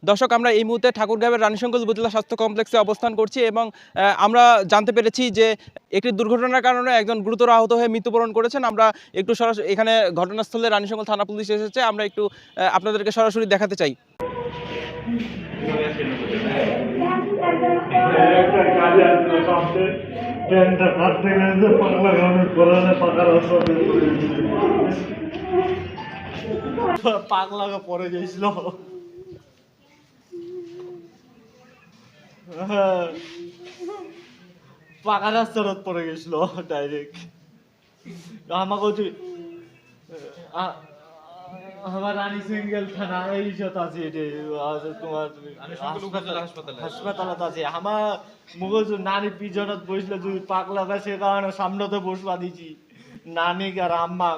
দর্শক, আমরা এই মুহূর্তে ঠাকুরগাঁওয়ের রানীশঙ্কর উপজেলা স্বাস্থ্য কমপ্লেক্সে অবস্থান করছি এবং আমরা জানতে পেরেছি যে একটি দুর্ঘটনার কারণে একজন গুরুতর আহত হয়ে মৃত্যুবরণ করেছেন। আমরা একটু সরাসরি এখানে ঘটনাস্থলে রানীশঙ্কর থানা পুলিশ এসেছে, আমরা একটু আপনাদেরকে সরাসরি দেখাতে চাই। পাগলা পরে গেছিল, পাকা রাস্তার পরে গেছিল ডাইরেক্ট। আমাকে আমার রানী সিঙ্গেল থানা এই আছে, তোমার হাসপাতালত আছে। আমার মুগজ নানি পিছনত বসলে তুই পাগলা সে কারণে সামনেতে বসবা দিছি নানিক আর আম্মা।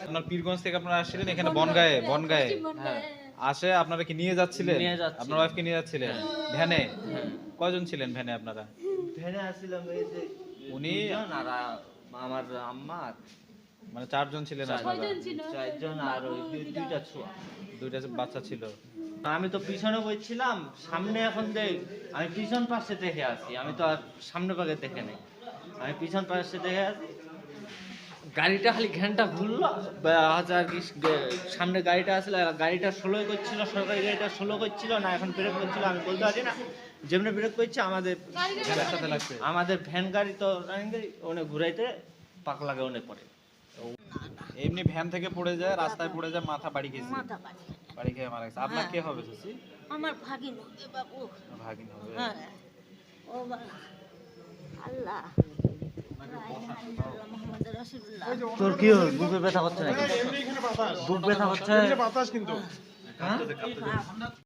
আপনার পীরগঞ্জ থেকে আপনারা আসছিলেন এখানে বনগাঁয়ে হ্যাঁ আসে আপনারা কি নিয়ে যাচ্ছিলেন? আপনার ওয়াইফকে নিয়ে যাচ্ছিলেন ভ্যানে? কয়জন ছিলেন ভ্যানে আপনারা? ভ্যানে আসছিলাম এই যে উনি আর আমার আম্মা, মানে 4 জন ছিলেন আপনারা? 4 জন আর ওই দুইটা ছোয়া, দুইটা বাচ্চা ছিল। আমি তো পিছনে বসছিলাম, সামনে এখন দেখ আমি পিছন পাশে দেখে আছি, আমি তো আর সামনে পাশে দেখে নেই, আমি পিছন পাশে দেখে আছি। গাড়িটা খালি ঘ্যানটা ঘুরলো, আর কি সামনে গাড়িটা আসলে গাড়িটা স্লো করছিল, সরকারি গাড়িটা স্লো করছিল না এখন ব্রেক করছিল, আমি বলতে পারি না। যেমনি ব্রেক করছে আমাদের ভ্যানের সাথে লাগছে, আমাদের ভ্যান গাড়ি তো রানিং গাড়ি অনেক ঘুরাইতে পাক লাগে অনেক পরে। এমনি ভ্যান থেকে পড়ে যায়, রাস্তায় পড়ে যায়, মাথা বাড়ি খেয়েছে, বাড়ি খেয়ে মারা গেছে। আপনার কে হবে চাচি? আমার ভাগিন হবে বাবু। ভাগিন হবে। হ্যাঁ ও আল্লাহ। তোর কি হল? বুকে ব্যথা করছে নাকি? বুক ব্যথা করছে? হ্যাঁ